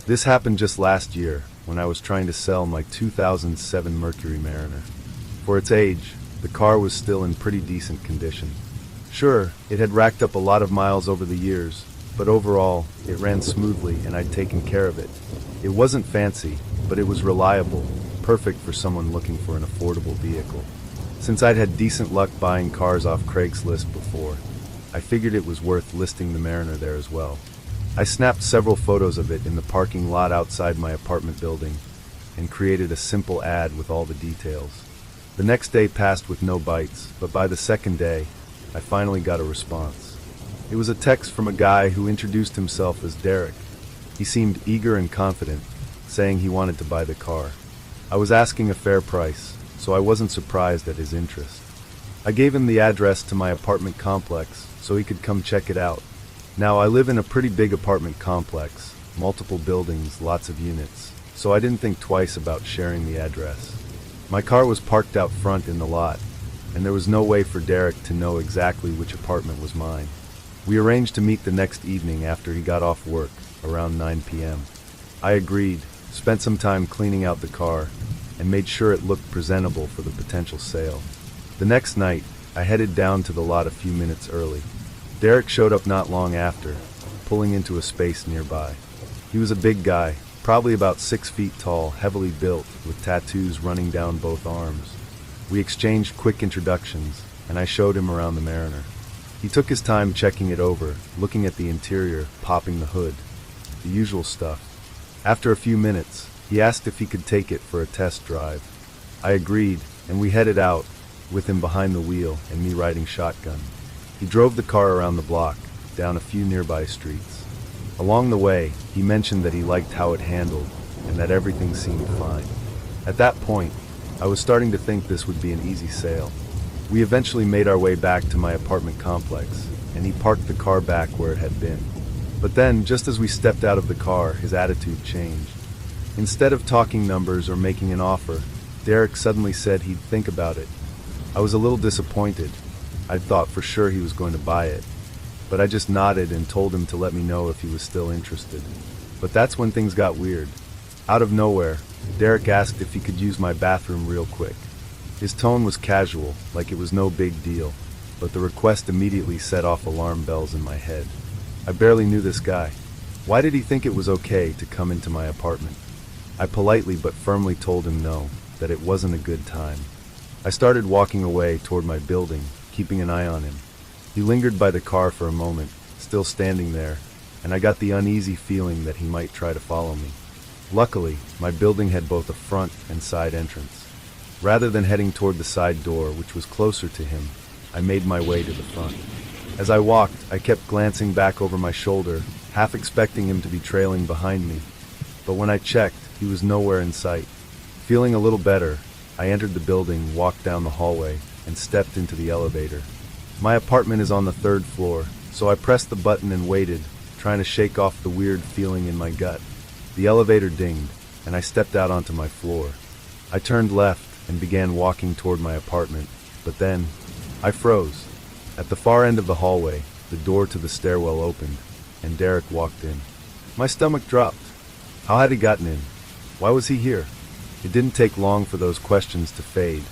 This happened just last year, when I was trying to sell my 2007 Mercury Mariner. For its age, the car was still in pretty decent condition. Sure, it had racked up a lot of miles over the years, but overall, it ran smoothly and I'd taken care of it. It wasn't fancy, but it was reliable, perfect for someone looking for an affordable vehicle. Since I'd had decent luck buying cars off Craigslist before, I figured it was worth listing the Mariner there as well. I snapped several photos of it in the parking lot outside my apartment building and created a simple ad with all the details. The next day passed with no bites, but by the second day, I finally got a response. It was a text from a guy who introduced himself as Derek. He seemed eager and confident, saying he wanted to buy the car. I was asking a fair price, so I wasn't surprised at his interest. I gave him the address to my apartment complex so he could come check it out. Now, I live in a pretty big apartment complex, multiple buildings, lots of units, so I didn't think twice about sharing the address. My car was parked out front in the lot, and there was no way for Derek to know exactly which apartment was mine. We arranged to meet the next evening after he got off work, around 9 p.m. I agreed, spent some time cleaning out the car, and made sure it looked presentable for the potential sale. The next night, I headed down to the lot a few minutes early. Derek showed up not long after, pulling into a space nearby. He was a big guy, probably about 6 feet tall, heavily built, with tattoos running down both arms. We exchanged quick introductions, and I showed him around the Mariner. He took his time checking it over, looking at the interior, popping the hood, the usual stuff. After a few minutes, he asked if he could take it for a test drive. I agreed, and we headed out, with him behind the wheel and me riding shotgun. He drove the car around the block, down a few nearby streets. Along the way, he mentioned that he liked how it handled, and that everything seemed fine. At that point, I was starting to think this would be an easy sale. We eventually made our way back to my apartment complex, and he parked the car back where it had been. But then, just as we stepped out of the car, his attitude changed. Instead of talking numbers or making an offer, Derek suddenly said he'd think about it. I was a little disappointed. I thought for sure he was going to buy it, but I just nodded and told him to let me know if he was still interested. But that's when things got weird. Out of nowhere, Derek asked if he could use my bathroom real quick. His tone was casual, like it was no big deal, but the request immediately set off alarm bells in my head. I barely knew this guy. Why did he think it was okay to come into my apartment? I politely but firmly told him no, that it wasn't a good time. I started walking away toward my building, keeping an eye on him. He lingered by the car for a moment, still standing there, and I got the uneasy feeling that he might try to follow me. Luckily, my building had both a front and side entrance. Rather than heading toward the side door, which was closer to him, I made my way to the front. As I walked, I kept glancing back over my shoulder, half expecting him to be trailing behind me. But when I checked, he was nowhere in sight. Feeling a little better, I entered the building, walked down the hallway, and stepped into the elevator. My apartment is on the 3rd floor, so I pressed the button and waited, trying to shake off the weird feeling in my gut. The elevator dinged, and I stepped out onto my floor. I turned left and began walking toward my apartment, but then, I froze. At the far end of the hallway, the door to the stairwell opened, and Derek walked in. My stomach dropped. How had he gotten in? Why was he here? It didn't take long for those questions to fade,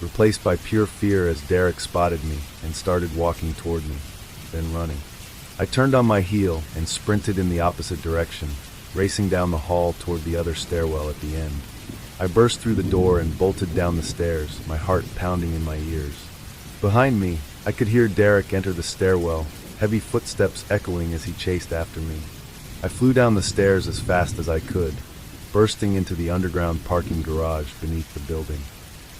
replaced by pure fear as Derek spotted me and started walking toward me, then running. I turned on my heel and sprinted in the opposite direction, racing down the hall toward the other stairwell at the end. I burst through the door and bolted down the stairs, my heart pounding in my ears. Behind me, I could hear Derek enter the stairwell, heavy footsteps echoing as he chased after me. I flew down the stairs as fast as I could, bursting into the underground parking garage beneath the building.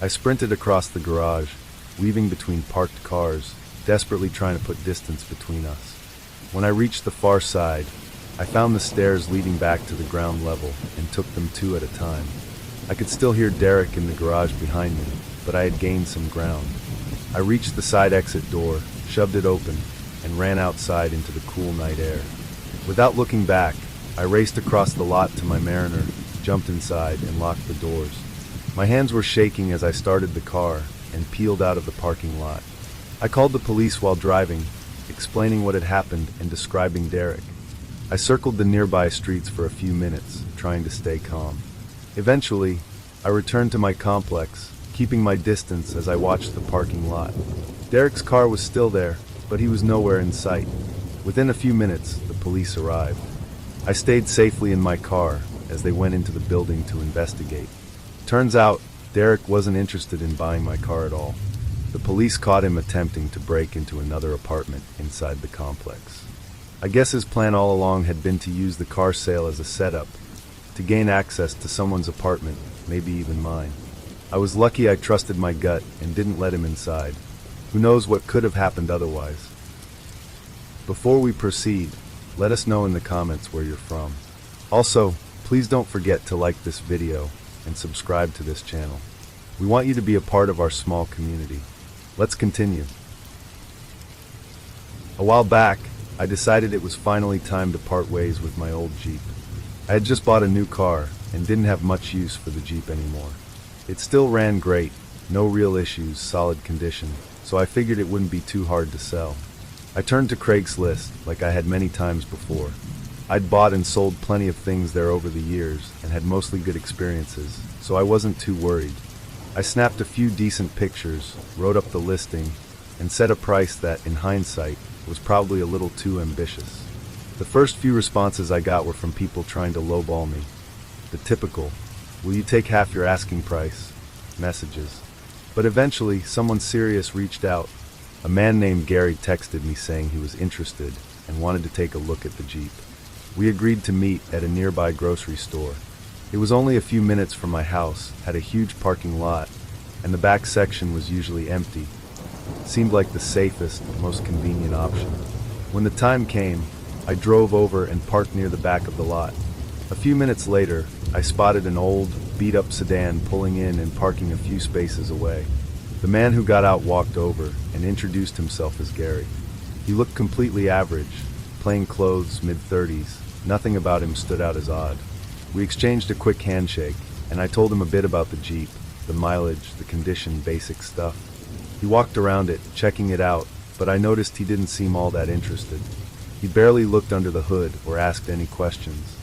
I sprinted across the garage, weaving between parked cars, desperately trying to put distance between us. When I reached the far side, I found the stairs leading back to the ground level and took them 2 at a time. I could still hear Derek in the garage behind me, but I had gained some ground. I reached the side exit door, shoved it open, and ran outside into the cool night air. Without looking back, I raced across the lot to my Mariner, jumped inside, and locked the doors. My hands were shaking as I started the car and peeled out of the parking lot. I called the police while driving, explaining what had happened and describing Derek. I circled the nearby streets for a few minutes, trying to stay calm. Eventually, I returned to my complex, keeping my distance as I watched the parking lot. Derek's car was still there, but he was nowhere in sight. Within a few minutes, the police arrived. I stayed safely in my car as they went into the building to investigate. Turns out, Derek wasn't interested in buying my car at all. The police caught him attempting to break into another apartment inside the complex. I guess his plan all along had been to use the car sale as a setup, to gain access to someone's apartment, maybe even mine. I was lucky I trusted my gut and didn't let him inside. Who knows what could have happened otherwise? Before we proceed, let us know in the comments where you're from. Also, please don't forget to like this video and subscribe to this channel. We want you to be a part of our small community. Let's continue. A while back, I decided it was finally time to part ways with my old Jeep. I had just bought a new car and didn't have much use for the Jeep anymore. It still ran great, no real issues, solid condition, so I figured it wouldn't be too hard to sell. I turned to Craigslist like I had many times before. I'd bought and sold plenty of things there over the years and had mostly good experiences, so I wasn't too worried. I snapped a few decent pictures, wrote up the listing, and set a price that, in hindsight, was probably a little too ambitious. The first few responses I got were from people trying to lowball me. The typical, "Will you take half your asking price?" messages. But eventually, someone serious reached out. A man named Gary texted me saying he was interested and wanted to take a look at the Jeep. We agreed to meet at a nearby grocery store. It was only a few minutes from my house, had a huge parking lot, and the back section was usually empty. Seemed like the safest, most convenient option. When the time came, I drove over and parked near the back of the lot. A few minutes later, I spotted an old, beat-up sedan pulling in and parking a few spaces away. The man who got out walked over and introduced himself as Gary. He looked completely average, plain clothes, mid-30s. Nothing about him stood out as odd. We exchanged a quick handshake, and I told him a bit about the Jeep, the mileage, the condition, basic stuff. He walked around it, checking it out, but I noticed he didn't seem all that interested. He barely looked under the hood or asked any questions.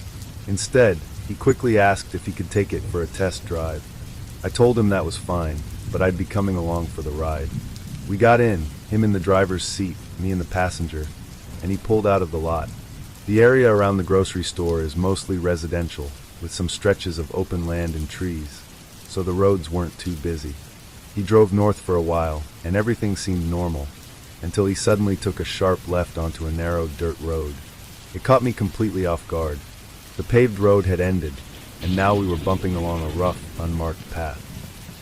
Instead, he quickly asked if he could take it for a test drive. I told him that was fine, but I'd be coming along for the ride. We got in, him in the driver's seat, me in the passenger, and he pulled out of the lot. The area around the grocery store is mostly residential, with some stretches of open land and trees, so the roads weren't too busy. He drove north for a while, and everything seemed normal, until he suddenly took a sharp left onto a narrow dirt road. It caught me completely off guard. The paved road had ended, and now we were bumping along a rough, unmarked path.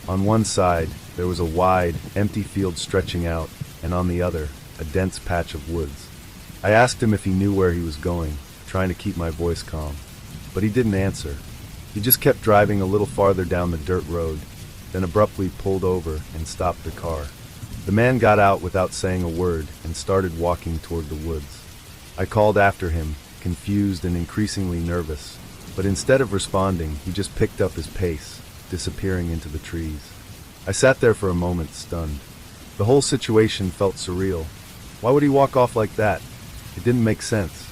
On one side, there was a wide, empty field stretching out, and on the other, a dense patch of woods. I asked him if he knew where he was going, trying to keep my voice calm, but he didn't answer. He just kept driving a little farther down the dirt road, then abruptly pulled over and stopped the car. The man got out without saying a word and started walking toward the woods. I called after him, confused and increasingly nervous, but instead of responding, he just picked up his pace, disappearing into the trees. I sat there for a moment, stunned. The whole situation felt surreal. Why would he walk off like that? It didn't make sense.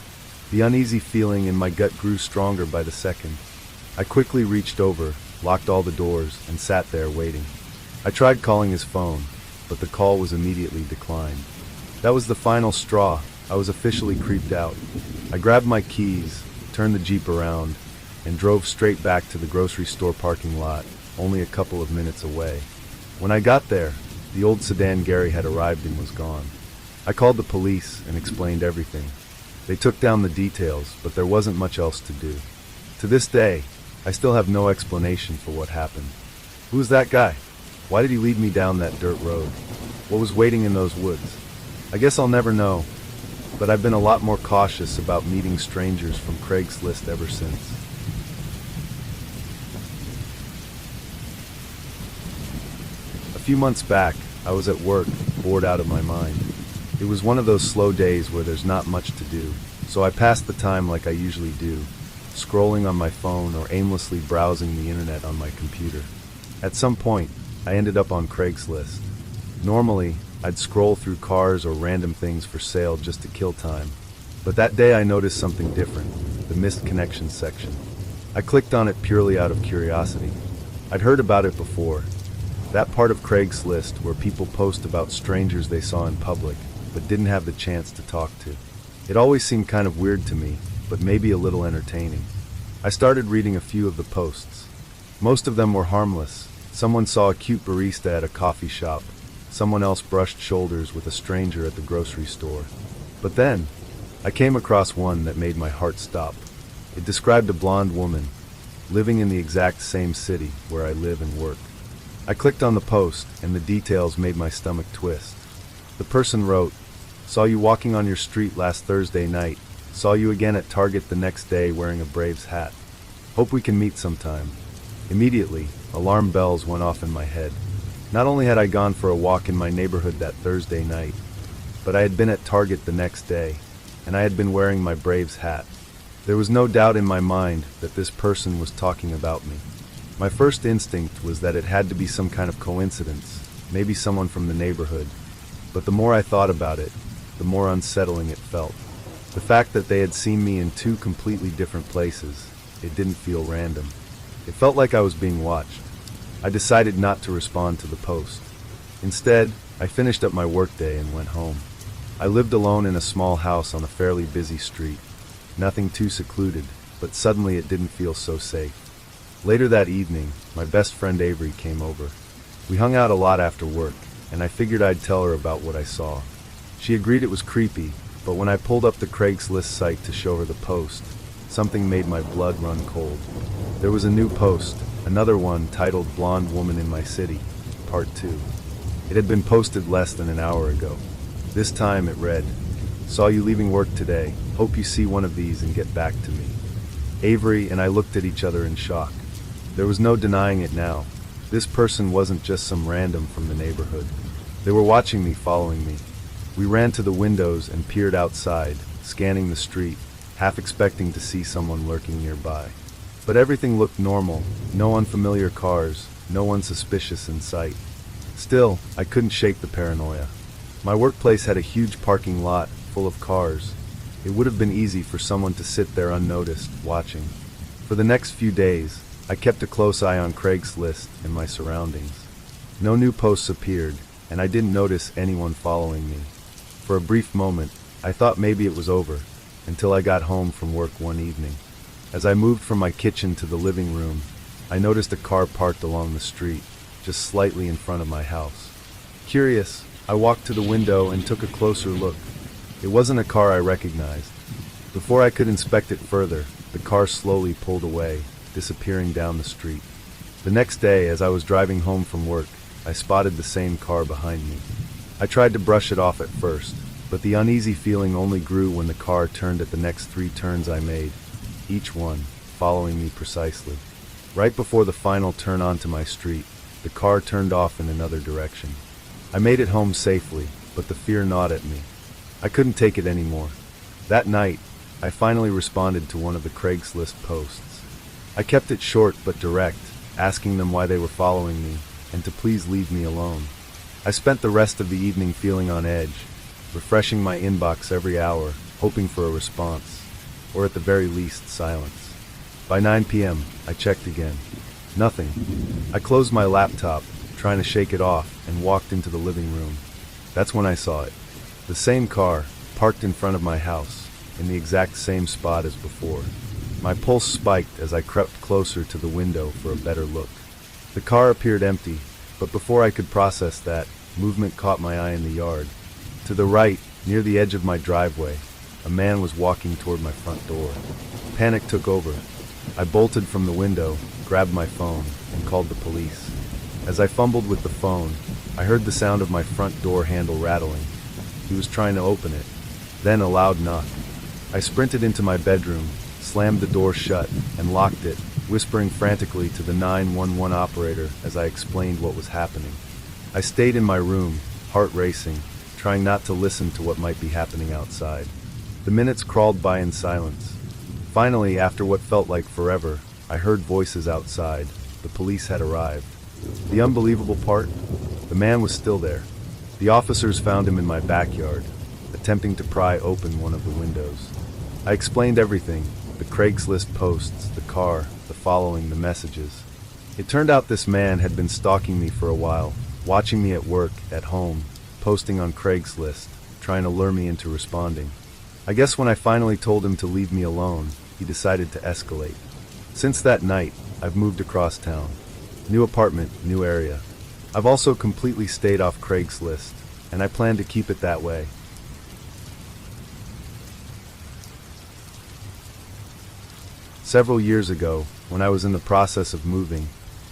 The uneasy feeling in my gut grew stronger by the second. I quickly reached over, locked all the doors, and sat there waiting. I tried calling his phone, but the call was immediately declined. That was the final straw. I was officially creeped out. I grabbed my keys, turned the Jeep around, and drove straight back to the grocery store parking lot, only a couple of minutes away. When I got there, the old sedan Gary had arrived in was gone. I called the police and explained everything. They took down the details, but there wasn't much else to do. To this day, I still have no explanation for what happened. Who was that guy? Why did he lead me down that dirt road? What was waiting in those woods? I guess I'll never know, but I've been a lot more cautious about meeting strangers from Craigslist ever since. A few months back, I was at work, bored out of my mind. It was one of those slow days where there's not much to do, so I passed the time like I usually do, scrolling on my phone or aimlessly browsing the internet on my computer. At some point, I ended up on Craigslist. Normally, I'd scroll through cars or random things for sale just to kill time, But that day I noticed something different, the missed connections section. I clicked on it purely out of curiosity. I'd heard about it before. That part of Craigslist where people post about strangers they saw in public, but didn't have the chance to talk to. It always seemed kind of weird to me, but maybe a little entertaining. I started reading a few of the posts. Most of them were harmless. Someone saw a cute barista at a coffee shop. Someone else brushed shoulders with a stranger at the grocery store. But then, I came across one that made my heart stop. It described a blonde woman, living in the exact same city where I live and work. I clicked on the post, and the details made my stomach twist. The person wrote, "Saw you walking on your street last Thursday night. Saw you again at Target the next day wearing a Braves hat. Hope we can meet sometime." Immediately, alarm bells went off in my head. Not only had I gone for a walk in my neighborhood that Thursday night, but I had been at Target the next day, and I had been wearing my Braves hat. There was no doubt in my mind that this person was talking about me. My first instinct was that it had to be some kind of coincidence, maybe someone from the neighborhood. But the more I thought about it, the more unsettling it felt. The fact that they had seen me in two completely different places, it didn't feel random. It felt like I was being watched. I decided not to respond to the post. Instead, I finished up my workday and went home. I lived alone in a small house on a fairly busy street. Nothing too secluded, but suddenly it didn't feel so safe. Later that evening, my best friend Avery came over. We hung out a lot after work, and I figured I'd tell her about what I saw. She agreed it was creepy, but when I pulled up the Craigslist site to show her the post, something made my blood run cold. There was a new post, another one titled "Blonde Woman in My City, Part 2. It had been posted less than an hour ago. This time it read, "Saw you leaving work today. Hope you see one of these and get back to me." Avery and I looked at each other in shock. There was no denying it now. This person wasn't just some random from the neighborhood. They were watching me, following me. We ran to the windows and peered outside, scanning the street, half expecting to see someone lurking nearby. But everything looked normal, no unfamiliar cars, no one suspicious in sight. Still, I couldn't shake the paranoia. My workplace had a huge parking lot full of cars. It would have been easy for someone to sit there unnoticed, watching. For the next few days, I kept a close eye on Craigslist and my surroundings. No new posts appeared, and I didn't notice anyone following me. For a brief moment, I thought maybe it was over, until I got home from work one evening. As I moved from my kitchen to the living room, I noticed a car parked along the street, just slightly in front of my house. Curious, I walked to the window and took a closer look. It wasn't a car I recognized. Before I could inspect it further, the car slowly pulled away, disappearing down the street. The next day, as I was driving home from work, I spotted the same car behind me. I tried to brush it off at first, but the uneasy feeling only grew when the car turned at the next 3 turns I made, each one following me precisely. Right before the final turn onto my street, the car turned off in another direction. I made it home safely, but the fear gnawed at me. I couldn't take it anymore. That night, I finally responded to one of the Craigslist posts. I kept it short but direct, asking them why they were following me, and to please leave me alone. I spent the rest of the evening feeling on edge, refreshing my inbox every hour, hoping for a response, or at the very least, silence. By 9 p.m., I checked again. Nothing. I closed my laptop, trying to shake it off, and walked into the living room. That's when I saw it. The same car, parked in front of my house, in the exact same spot as before. My pulse spiked as I crept closer to the window for a better look. The car appeared empty, but before I could process that, movement caught my eye in the yard. To the right, near the edge of my driveway, a man was walking toward my front door. Panic took over. I bolted from the window, grabbed my phone, and called the police. As I fumbled with the phone, I heard the sound of my front door handle rattling. He was trying to open it. Then a loud knock. I sprinted into my bedroom, slammed the door shut, and locked it, whispering frantically to the 911 operator as I explained what was happening. I stayed in my room, heart racing, trying not to listen to what might be happening outside. The minutes crawled by in silence. Finally, after what felt like forever, I heard voices outside. The police had arrived. The unbelievable part? The man was still there. The officers found him in my backyard. attempting to pry open one of the windows. I explained everything, the Craigslist posts, the car, the following, the messages. It turned out this man had been stalking me for a while, watching me at work, at home, posting on Craigslist, trying to lure me into responding. I guess when I finally told him to leave me alone, he decided to escalate. Since that night, I've moved across town. New apartment, new area. I've also completely stayed off Craigslist, and I plan to keep it that way. Several years ago, when I was in the process of moving,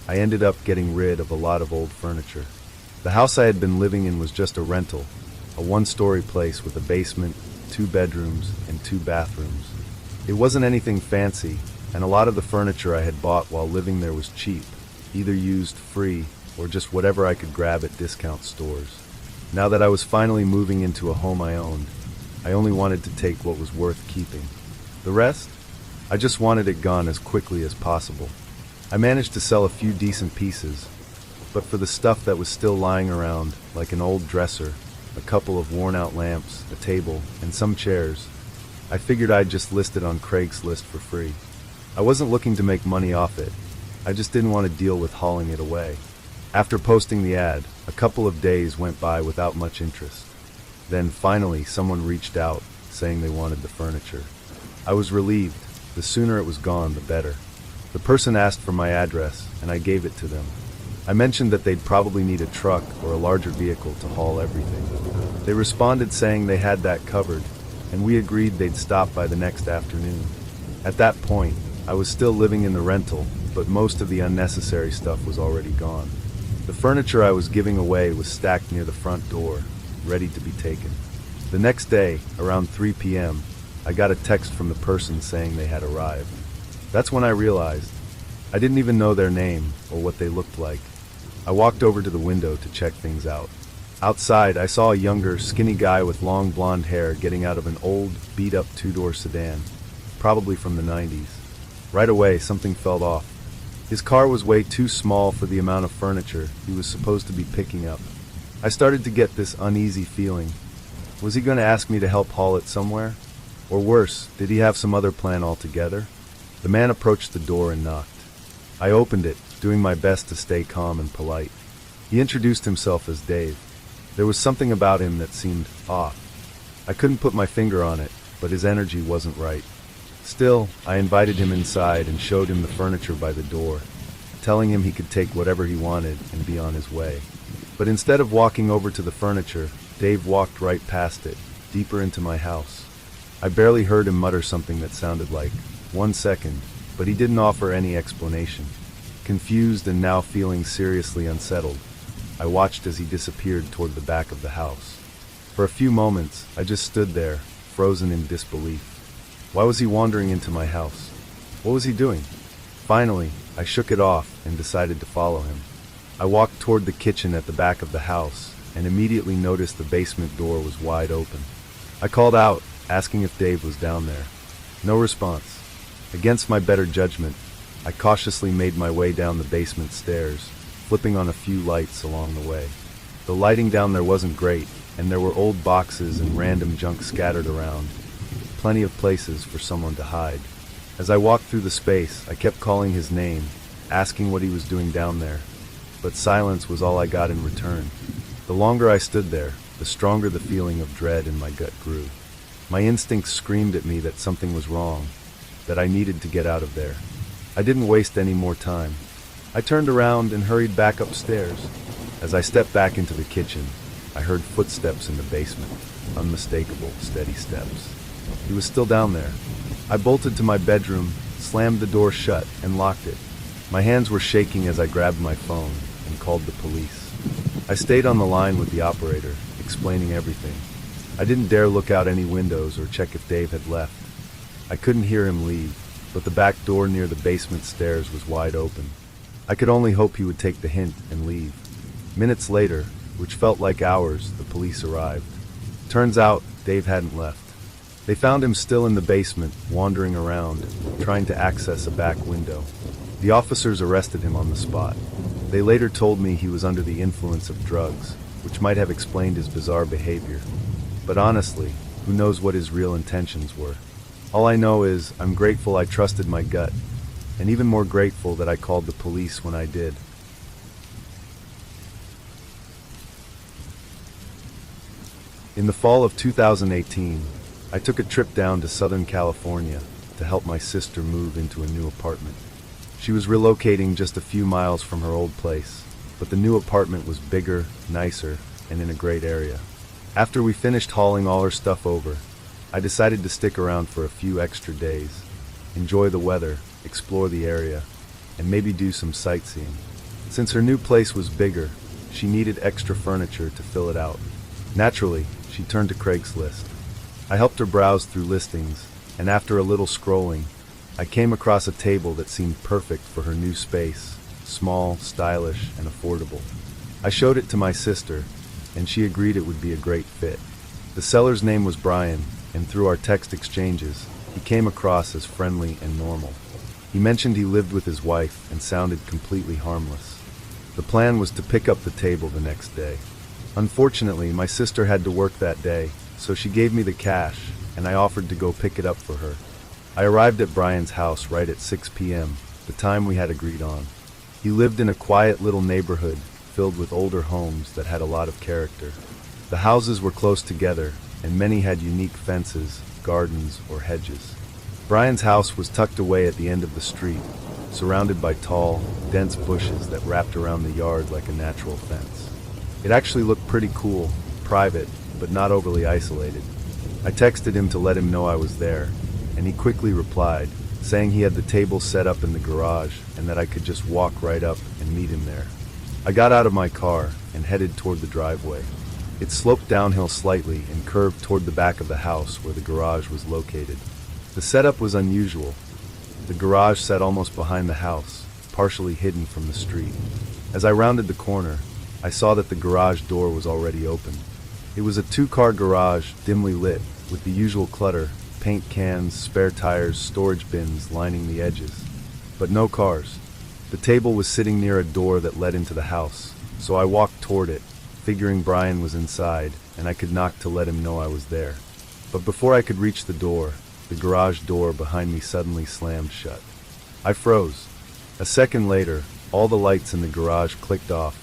I ended up getting rid of a lot of old furniture. The house I had been living in was just a rental, a one-story place with a basement, 2 bedrooms, and 2 bathrooms. It wasn't anything fancy, and a lot of the furniture I had bought while living there was cheap, either used free or just whatever I could grab at discount stores. Now that I was finally moving into a home I owned, I only wanted to take what was worth keeping. The rest? I just wanted it gone as quickly as possible. I managed to sell a few decent pieces, but for the stuff that was still lying around, like an old dresser, a couple of worn-out lamps, a table, and some chairs, I figured I'd just list it on Craigslist for free. I wasn't looking to make money off it. I just didn't want to deal with hauling it away. After posting the ad, a couple of days went by without much interest. Then finally someone reached out, saying they wanted the furniture. I was relieved. The sooner it was gone, the better. The person asked for my address, and I gave it to them. I mentioned that they'd probably need a truck or a larger vehicle to haul everything. They responded saying they had that covered, and we agreed they'd stop by the next afternoon. At that point, I was still living in the rental, but most of the unnecessary stuff was already gone. The furniture I was giving away was stacked near the front door, ready to be taken. The next day, around 3 p.m., I got a text from the person saying they had arrived. That's when I realized I didn't even know their name or what they looked like. I walked over to the window to check things out. Outside, I saw a younger, skinny guy with long blonde hair getting out of an old, beat-up 2-door sedan, probably from the 90s. Right away, something felt off. His car was way too small for the amount of furniture he was supposed to be picking up. I started to get this uneasy feeling. Was he going to ask me to help haul it somewhere? Or worse, did he have some other plan altogether? The man approached the door and knocked. I opened it, doing my best to stay calm and polite. He introduced himself as Dave. There was something about him that seemed off. I couldn't put my finger on it, but his energy wasn't right. Still, I invited him inside and showed him the furniture by the door, telling him he could take whatever he wanted and be on his way. But instead of walking over to the furniture, Dave walked right past it, deeper into my house. I barely heard him mutter something that sounded like, "1 second," but he didn't offer any explanation. Confused and now feeling seriously unsettled, I watched as he disappeared toward the back of the house. For a few moments, I just stood there, frozen in disbelief. Why was he wandering into my house? What was he doing? Finally, I shook it off and decided to follow him. I walked toward the kitchen at the back of the house and immediately noticed the basement door was wide open. I called out, asking if Dave was down there. No response. Against my better judgment, I cautiously made my way down the basement stairs, flipping on a few lights along the way. The lighting down there wasn't great, and there were old boxes and random junk scattered around. Plenty of places for someone to hide. As I walked through the space, I kept calling his name, asking what he was doing down there. But silence was all I got in return. The longer I stood there, the stronger the feeling of dread in my gut grew. My instincts screamed at me that something was wrong, that I needed to get out of there. I didn't waste any more time. I turned around and hurried back upstairs. As I stepped back into the kitchen, I heard footsteps in the basement, unmistakable, steady steps. He was still down there. I bolted to my bedroom, slammed the door shut, and locked it. My hands were shaking as I grabbed my phone and called the police. I stayed on the line with the operator, explaining everything. I didn't dare look out any windows or check if Dave had left. I couldn't hear him leave, but the back door near the basement stairs was wide open. I could only hope he would take the hint and leave. Minutes later, which felt like hours, the police arrived. Turns out, Dave hadn't left. They found him still in the basement, wandering around, trying to access a back window. The officers arrested him on the spot. They later told me he was under the influence of drugs, which might have explained his bizarre behavior. But honestly, who knows what his real intentions were? All I know is I'm grateful I trusted my gut, and even more grateful that I called the police when I did. In the fall of 2018, I took a trip down to Southern California to help my sister move into a new apartment. She was relocating just a few miles from her old place, but the new apartment was bigger, nicer, and in a great area. After we finished hauling all her stuff over, I decided to stick around for a few extra days, enjoy the weather, explore the area, and maybe do some sightseeing. Since her new place was bigger, she needed extra furniture to fill it out. Naturally, she turned to Craigslist. I helped her browse through listings, and after a little scrolling, I came across a table that seemed perfect for her new space, small, stylish, and affordable. I showed it to my sister, and she agreed it would be a great fit. The seller's name was Brian, and through our text exchanges, he came across as friendly and normal. He mentioned he lived with his wife and sounded completely harmless. The plan was to pick up the table the next day. Unfortunately, my sister had to work that day, so she gave me the cash, and I offered to go pick it up for her. I arrived at Brian's house right at 6 p.m., the time we had agreed on. He lived in a quiet little neighborhood filled with older homes that had a lot of character. The houses were close together, and many had unique fences, gardens, or hedges. Brian's house was tucked away at the end of the street, surrounded by tall, dense bushes that wrapped around the yard like a natural fence. It actually looked pretty cool, private, but not overly isolated. I texted him to let him know I was there, and he quickly replied, saying he had the table set up in the garage and that I could just walk right up and meet him there. I got out of my car and headed toward the driveway. It sloped downhill slightly and curved toward the back of the house where the garage was located. The setup was unusual. The garage sat almost behind the house, partially hidden from the street. As I rounded the corner, I saw that the garage door was already open. It was a two-car garage, dimly lit, with the usual clutter, paint cans, spare tires, storage bins lining the edges. But no cars. The table was sitting near a door that led into the house, so I walked toward it, figuring Brian was inside, and I could knock to let him know I was there. But before I could reach the door, the garage door behind me suddenly slammed shut. I froze. A second later, all the lights in the garage clicked off,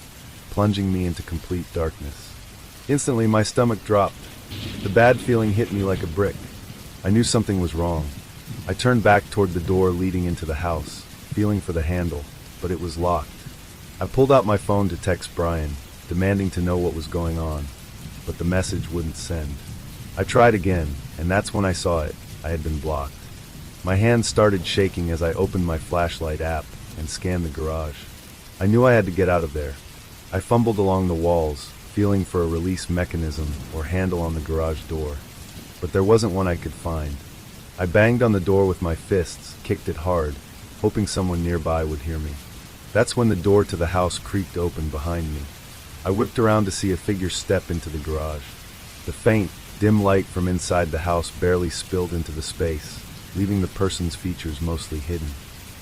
plunging me into complete darkness. Instantly, my stomach dropped. The bad feeling hit me like a brick. I knew something was wrong. I turned back toward the door leading into the house, feeling for the handle, but it was locked. I pulled out my phone to text Brian, demanding to know what was going on, but the message wouldn't send. I tried again, and that's when I saw it. I had been blocked. My hands started shaking as I opened my flashlight app and scanned the garage. I knew I had to get out of there. I fumbled along the walls, feeling for a release mechanism or handle on the garage door, but there wasn't one I could find. I banged on the door with my fists, kicked it hard, hoping someone nearby would hear me. That's when the door to the house creaked open behind me. I whipped around to see a figure step into the garage. The faint, dim light from inside the house barely spilled into the space, leaving the person's features mostly hidden.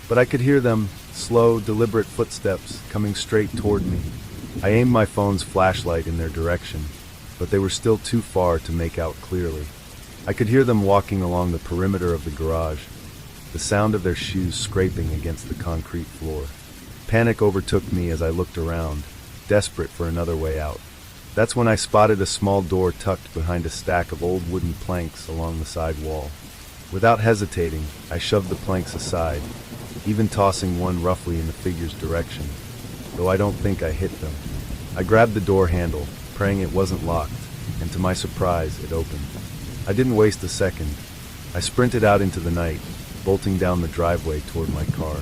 But I could hear them, slow, deliberate footsteps, coming straight toward me. I aimed my phone's flashlight in their direction, but they were still too far to make out clearly. I could hear them walking along the perimeter of the garage, the sound of their shoes scraping against the concrete floor. Panic overtook me as I looked around, desperate for another way out. That's when I spotted a small door tucked behind a stack of old wooden planks along the side wall. Without hesitating, I shoved the planks aside, even tossing one roughly in the figure's direction, though I don't think I hit them. I grabbed the door handle, praying it wasn't locked, and to my surprise, it opened. I didn't waste a second. I sprinted out into the night, bolting down the driveway toward my car.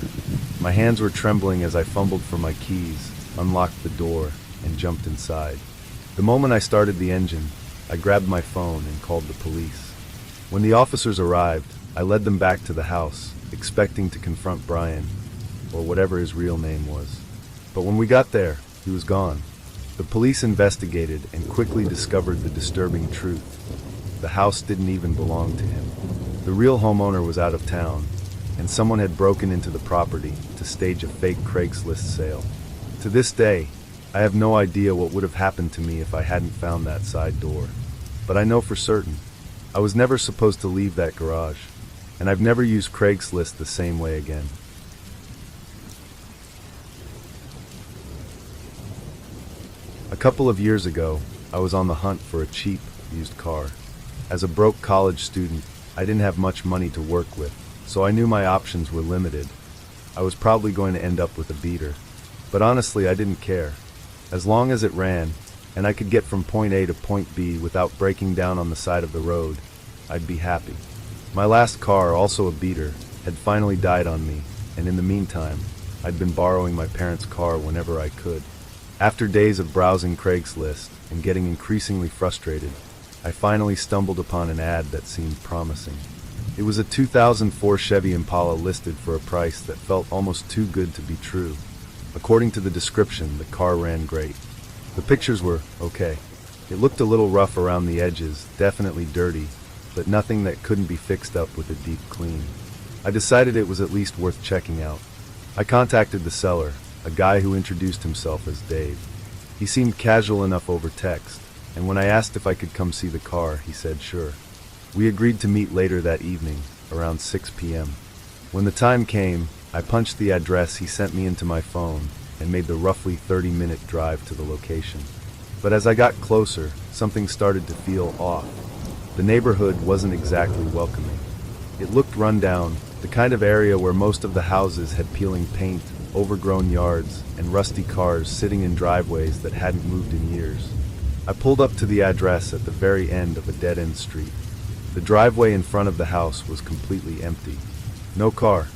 My hands were trembling as I fumbled for my keys, unlocked the door, and jumped inside. The moment I started the engine, I grabbed my phone and called the police. When the officers arrived, I led them back to the house, expecting to confront Brian, or whatever his real name was. But when we got there, he was gone. The police investigated and quickly discovered the disturbing truth. The house didn't even belong to him. The real homeowner was out of town, and someone had broken into the property to stage a fake Craigslist sale. To this day, I have no idea what would have happened to me if I hadn't found that side door. but I know for certain, I was never supposed to leave that garage, and I've never used Craigslist the same way again. A couple of years ago, I was on the hunt for a cheap, used car. As a broke college student, I didn't have much money to work with, so I knew my options were limited. I was probably going to end up with a beater. But honestly, I didn't care. As long as it ran, and I could get from point A to point B without breaking down on the side of the road, I'd be happy. My last car, also a beater, had finally died on me, and in the meantime, I'd been borrowing my parents' car whenever I could. After days of browsing Craigslist and getting increasingly frustrated, I finally stumbled upon an ad that seemed promising. It was a 2004 Chevy Impala listed for a price that felt almost too good to be true. According to the description, the car ran great. The pictures were okay. It looked a little rough around the edges, definitely dirty, but nothing that couldn't be fixed up with a deep clean. I decided it was at least worth checking out. I contacted the seller, a guy who introduced himself as Dave. He seemed casual enough over text, and when I asked if I could come see the car, he said sure. We agreed to meet later that evening, around 6 p.m. When the time came, I punched the address he sent me into my phone and made the roughly 30-minute drive to the location. But as I got closer, something started to feel off. The neighborhood wasn't exactly welcoming. It looked run down, the kind of area where most of the houses had peeling paint, overgrown yards, and rusty cars sitting in driveways that hadn't moved in years. I pulled up to the address at the very end of a dead-end street. The driveway in front of the house was completely empty. No car.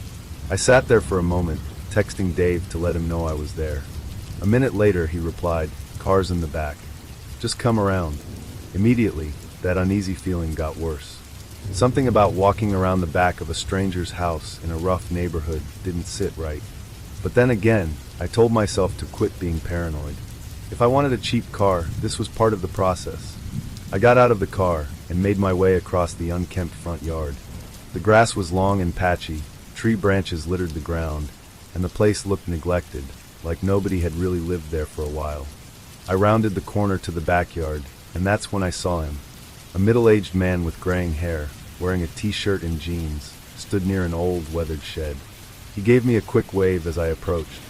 I sat there for a moment, texting Dave to let him know I was there. A minute later, he replied, "Car's in the back. Just come around." Immediately, that uneasy feeling got worse. Something about walking around the back of a stranger's house in a rough neighborhood didn't sit right. But then again, I told myself to quit being paranoid. If I wanted a cheap car, this was part of the process. I got out of the car and made my way across the unkempt front yard. The grass was long and patchy, tree branches littered the ground, and the place looked neglected, like nobody had really lived there for a while. I rounded the corner to the backyard, and that's when I saw him. A middle-aged man with graying hair, wearing a t-shirt and jeans, stood near an old, weathered shed. He gave me a quick wave as I approached.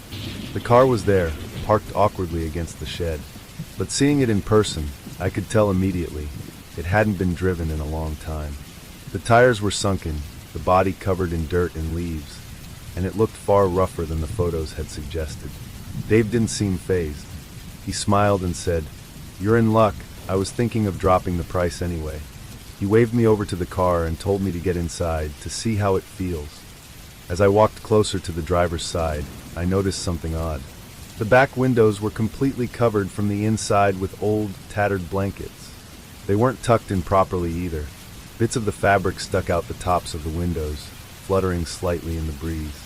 The car was there, parked awkwardly against the shed. But seeing it in person, I could tell immediately, it hadn't been driven in a long time. The tires were sunken, the body covered in dirt and leaves, and it looked far rougher than the photos had suggested. Dave didn't seem fazed. He smiled and said, "You're in luck. I was thinking of dropping the price anyway." He waved me over to the car and told me to get inside to see how it feels. As I walked closer to the driver's side, I noticed something odd. The back windows were completely covered from the inside with old, tattered blankets. They weren't tucked in properly either. Bits of the fabric stuck out the tops of the windows, fluttering slightly in the breeze.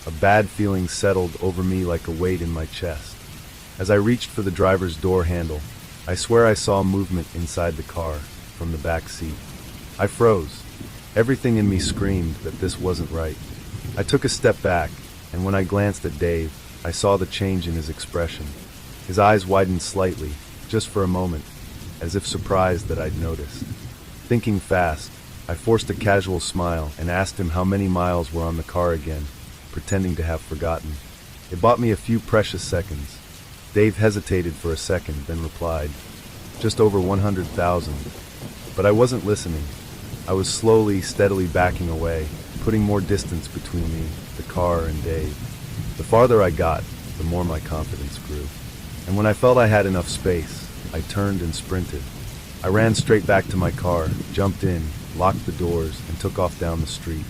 A bad feeling settled over me like a weight in my chest. As I reached for the driver's door handle, I swear I saw movement inside the car, from the back seat. I froze. Everything in me screamed that this wasn't right. I took a step back, and when I glanced at Dave, I saw the change in his expression. His eyes widened slightly, just for a moment, as if surprised that I'd noticed. Thinking fast, I forced a casual smile and asked him how many miles were on the car again, pretending to have forgotten. It bought me a few precious seconds. Dave hesitated for a second, then replied, "Just over 100,000. But I wasn't listening. I was slowly, steadily backing away, putting more distance between me, the car, and Dave. The farther I got, the more my confidence grew. And when I felt I had enough space, I turned and sprinted. I ran straight back to my car, jumped in, locked the doors, and took off down the street.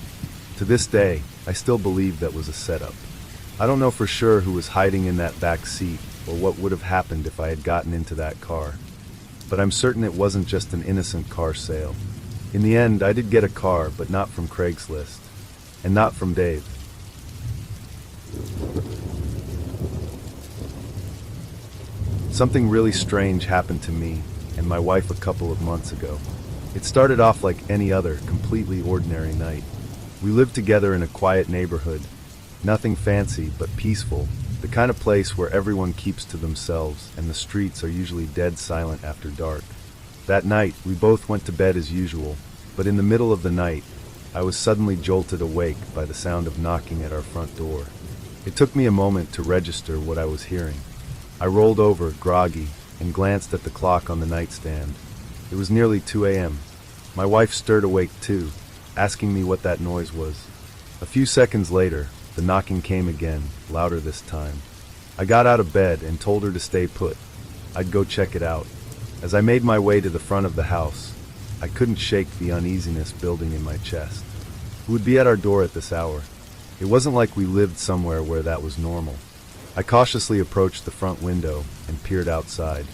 To this day, I still believe that was a setup. I don't know for sure who was hiding in that back seat or what would have happened if I had gotten into that car. But I'm certain it wasn't just an innocent car sale. In the end, I did get a car, but not from Craigslist. And not from Dave. Something really strange happened to me and my wife a couple of months ago. It started off like any other, completely ordinary night. We lived together in a quiet neighborhood. Nothing fancy, but peaceful. The kind of place where everyone keeps to themselves and the streets are usually dead silent after dark. That night, we both went to bed as usual, but in the middle of the night, I was suddenly jolted awake by the sound of knocking at our front door. It took me a moment to register what I was hearing. I rolled over, groggy, and glanced at the clock on the nightstand. It was nearly 2 a.m. My wife stirred awake too, asking me what that noise was. A few seconds later, the knocking came again, louder this time. I got out of bed and told her to stay put. I'd go check it out. As I made my way to the front of the house, I couldn't shake the uneasiness building in my chest. Who would be at our door at this hour? It wasn't like we lived somewhere where that was normal. I cautiously approached the front window and peered outside.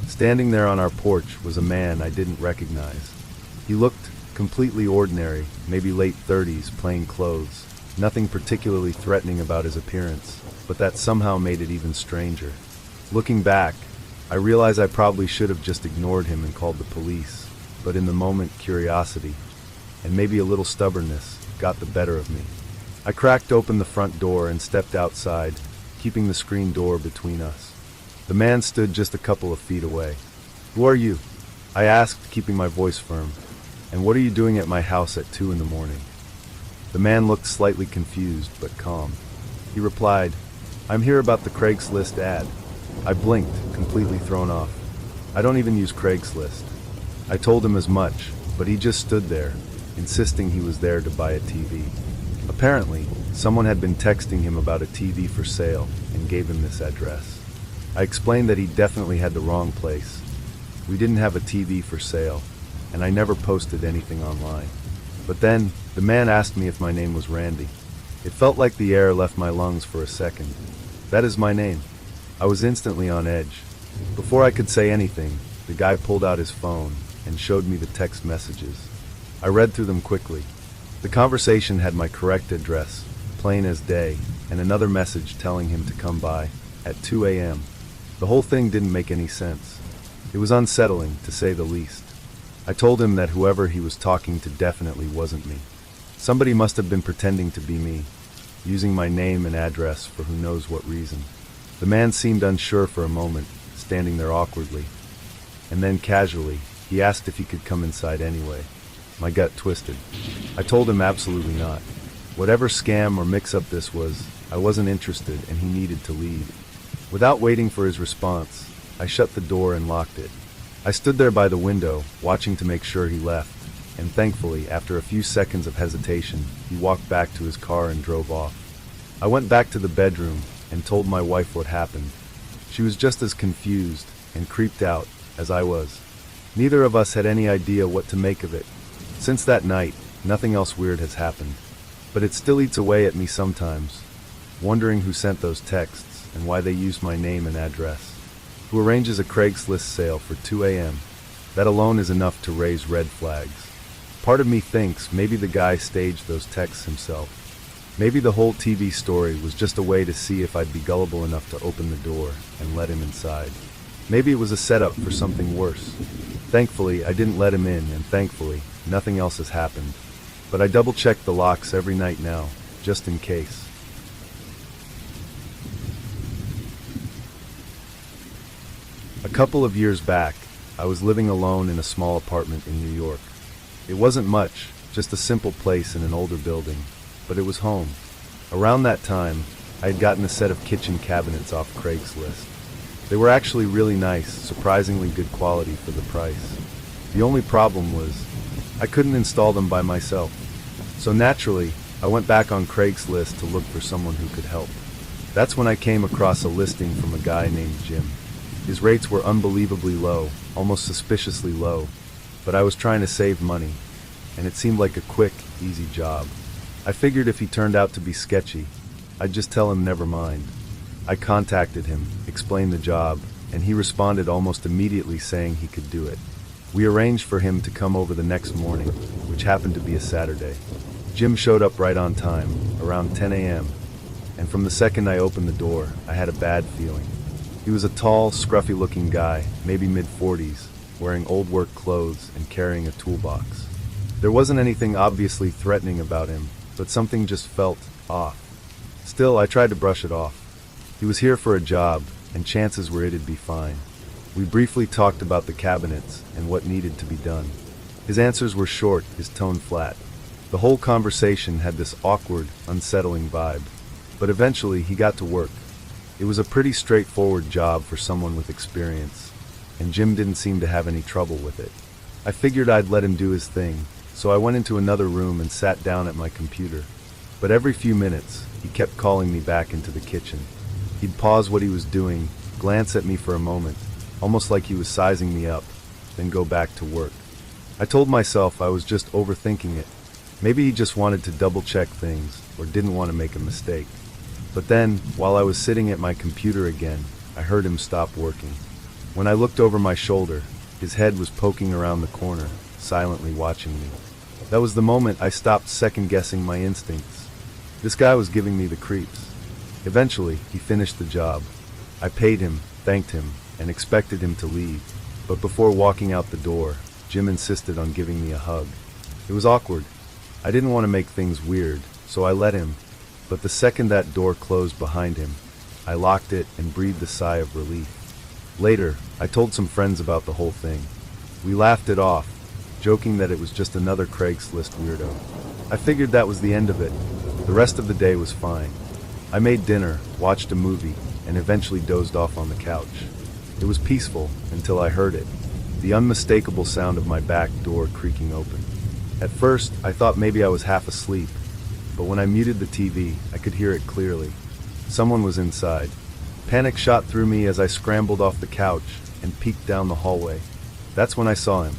Standing there on our porch was a man I didn't recognize. He looked completely ordinary, maybe late 30s, plain clothes. Nothing particularly threatening about his appearance, but that somehow made it even stranger. Looking back, I realize I probably should have just ignored him and called the police, but in the moment, curiosity, and maybe a little stubbornness, got the better of me. I cracked open the front door and stepped outside, keeping the screen door between us. The man stood just a couple of feet away. "Who are you?" I asked, keeping my voice firm. "And what are you doing at my house at 2 in the morning?" The man looked slightly confused, but calm. He replied, "I'm here about the Craigslist ad." I blinked, completely thrown off. I don't even use Craigslist. I told him as much, but he just stood there, insisting he was there to buy a TV. Apparently, someone had been texting him about a TV for sale and gave him this address. I explained that he definitely had the wrong place. We didn't have a TV for sale, and I never posted anything online. But then, the man asked me if my name was Randy. It felt like the air left my lungs for a second. "That is my name." I was instantly on edge. Before I could say anything, the guy pulled out his phone and showed me the text messages. I read through them quickly. The conversation had my correct address, plain as day, and another message telling him to come by at 2 a.m. The whole thing didn't make any sense. It was unsettling, to say the least. I told him that whoever he was talking to definitely wasn't me. Somebody must have been pretending to be me, using my name and address for who knows what reason. The man seemed unsure for a moment, standing there awkwardly. And then casually, he asked if he could come inside anyway. My gut twisted. I told him absolutely not. Whatever scam or mix-up this was, I wasn't interested and he needed to leave. Without waiting for his response, I shut the door and locked it. I stood there by the window, watching to make sure he left, and thankfully, after a few seconds of hesitation, he walked back to his car and drove off. I went back to the bedroom and told my wife what happened. She was just as confused and creeped out as I was. Neither of us had any idea what to make of it. Since that night, nothing else weird has happened. But it still eats away at me sometimes, wondering who sent those texts and why they used my name and address. Who arranges a Craigslist sale for 2 a.m.? That alone is enough to raise red flags. Part of me thinks maybe the guy staged those texts himself. Maybe the whole TV story was just a way to see if I'd be gullible enough to open the door and let him inside. Maybe it was a setup for something worse. Thankfully, I didn't let him in, and thankfully, nothing else has happened. But I double-check the locks every night now, just in case. A couple of years back, I was living alone in a small apartment in New York. It wasn't much, just a simple place in an older building, but it was home. Around that time, I had gotten a set of kitchen cabinets off Craigslist. They were actually really nice, surprisingly good quality for the price. The only problem was, I couldn't install them by myself. So naturally, I went back on Craigslist to look for someone who could help. That's when I came across a listing from a guy named Jim. His rates were unbelievably low, almost suspiciously low, but I was trying to save money, and it seemed like a quick, easy job. I figured if he turned out to be sketchy, I'd just tell him never mind. I contacted him, explained the job, and he responded almost immediately saying he could do it. We arranged for him to come over the next morning, which happened to be a Saturday. Jim showed up right on time, around 10 a.m., and from the second I opened the door, I had a bad feeling. He was a tall, scruffy-looking guy, maybe mid-40s, wearing old work clothes and carrying a toolbox. There wasn't anything obviously threatening about him, but something just felt off. Still, I tried to brush it off. He was here for a job, and chances were it'd be fine. We briefly talked about the cabinets and what needed to be done. His answers were short, his tone flat. The whole conversation had this awkward, unsettling vibe. But eventually he got to work. It was a pretty straightforward job for someone with experience, and Jim didn't seem to have any trouble with it. I figured I'd let him do his thing, so I went into another room and sat down at my computer. But every few minutes, he kept calling me back into the kitchen. He'd pause what he was doing, glance at me for a moment, almost like he was sizing me up, then go back to work. I told myself I was just overthinking it. Maybe he just wanted to double-check things, or didn't want to make a mistake. But then, while I was sitting at my computer again, I heard him stop working. When I looked over my shoulder, his head was poking around the corner, silently watching me. That was the moment I stopped second-guessing my instincts. This guy was giving me the creeps. Eventually, he finished the job. I paid him, thanked him, and expected him to leave. But before walking out the door, Jim insisted on giving me a hug. It was awkward. I didn't want to make things weird, so I let him. But the second that door closed behind him, I locked it and breathed a sigh of relief. Later, I told some friends about the whole thing. We laughed it off, joking that it was just another Craigslist weirdo. I figured that was the end of it. The rest of the day was fine. I made dinner, watched a movie, and eventually dozed off on the couch. It was peaceful until I heard it, the unmistakable sound of my back door creaking open. At first, I thought maybe I was half asleep, but when I muted the TV, I could hear it clearly. Someone was inside. Panic shot through me as I scrambled off the couch and peeked down the hallway. That's when I saw him.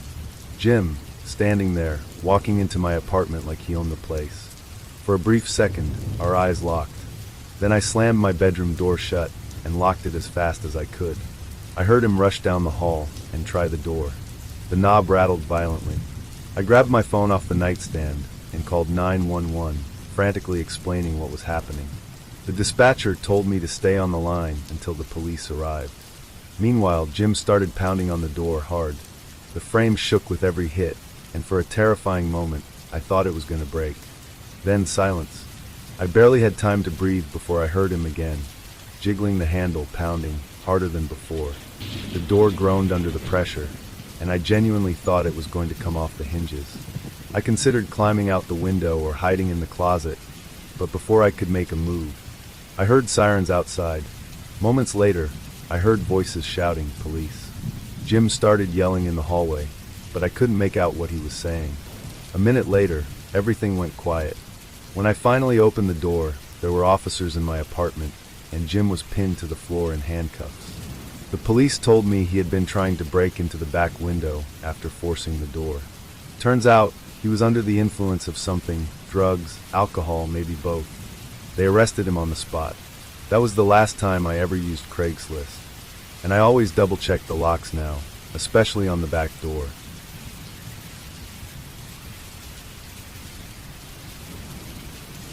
Jim, standing there, walking into my apartment like he owned the place. For a brief second, our eyes locked. Then I slammed my bedroom door shut and locked it as fast as I could. I heard him rush down the hall and try the door. The knob rattled violently. I grabbed my phone off the nightstand and called 911, frantically explaining what was happening. The dispatcher told me to stay on the line until the police arrived. Meanwhile, Jim started pounding on the door hard. The frame shook with every hit, and for a terrifying moment, I thought it was going to break. Then silence. I barely had time to breathe before I heard him again, jiggling the handle, pounding harder than before. The door groaned under the pressure, and I genuinely thought it was going to come off the hinges. I considered climbing out the window or hiding in the closet, but before I could make a move, I heard sirens outside. Moments later, I heard voices shouting, "Police." Jim started yelling in the hallway, but I couldn't make out what he was saying. A minute later, everything went quiet. When I finally opened the door, there were officers in my apartment, and Jim was pinned to the floor in handcuffs. The police told me he had been trying to break into the back window after forcing the door. Turns out, he was under the influence of something, drugs, alcohol, maybe both. They arrested him on the spot. That was the last time I ever used Craigslist. And I always double-check the locks now, especially on the back door.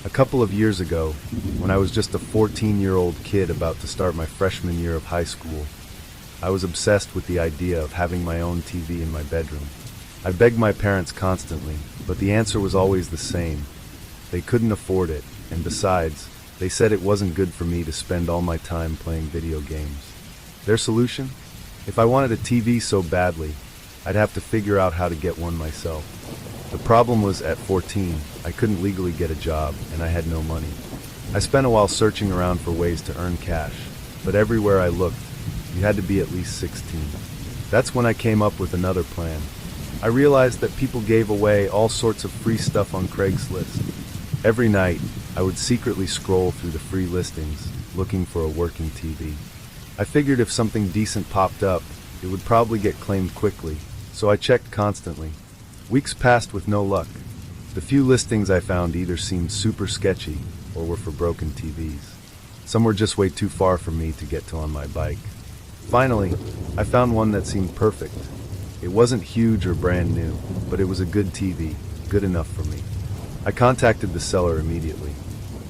A couple of years ago, when I was just a 14-year-old kid about to start my freshman year of high school, I was obsessed with the idea of having my own TV in my bedroom. I begged my parents constantly, but the answer was always the same. They couldn't afford it, and besides, they said it wasn't good for me to spend all my time playing video games. Their solution? If I wanted a TV so badly, I'd have to figure out how to get one myself. The problem was, at 14, I couldn't legally get a job, and I had no money. I spent a while searching around for ways to earn cash, but everywhere I looked, you had to be at least 16. That's when I came up with another plan. I realized that people gave away all sorts of free stuff on Craigslist. Every night, I would secretly scroll through the free listings, looking for a working TV. I figured if something decent popped up, it would probably get claimed quickly, so I checked constantly. Weeks passed with no luck. The few listings I found either seemed super sketchy or were for broken TVs. Some were just way too far for me to get to on my bike. Finally, I found one that seemed perfect. It wasn't huge or brand new, but it was a good TV, good enough for me. I contacted the seller immediately.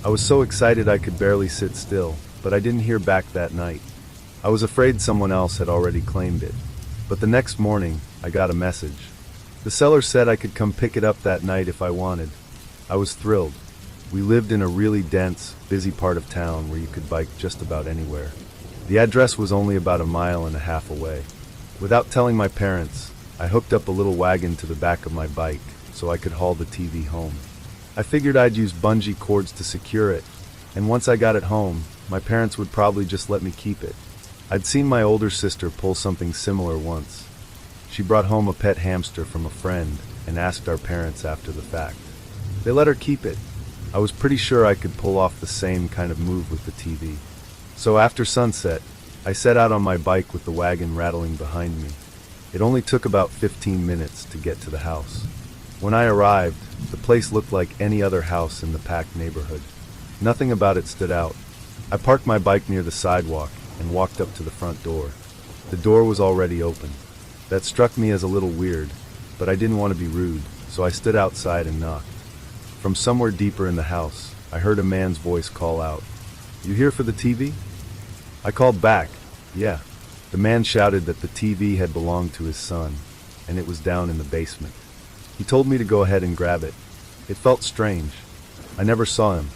I was so excited I could barely sit still, but I didn't hear back that night. I was afraid someone else had already claimed it. But the next morning, I got a message. The seller said I could come pick it up that night if I wanted. I was thrilled. We lived in a really dense, busy part of town where you could bike just about anywhere. The address was only about 1.5 miles away. Without telling my parents, I hooked up a little wagon to the back of my bike so I could haul the TV home. I figured I'd use bungee cords to secure it, and once I got it home, my parents would probably just let me keep it. I'd seen my older sister pull something similar once. She brought home a pet hamster from a friend and asked our parents after the fact. They let her keep it. I was pretty sure I could pull off the same kind of move with the TV. So after sunset, I set out on my bike with the wagon rattling behind me. It only took about 15 minutes to get to the house. When I arrived, the place looked like any other house in the packed neighborhood. Nothing about it stood out. I parked my bike near the sidewalk and walked up to the front door. The door was already open. That struck me as a little weird, but I didn't want to be rude, so I stood outside and knocked. From somewhere deeper in the house, I heard a man's voice call out, "You here for the TV?" I called back, "Yeah." The man shouted that the TV had belonged to his son, and it was down in the basement. He told me to go ahead and grab it. It felt strange. I never saw him.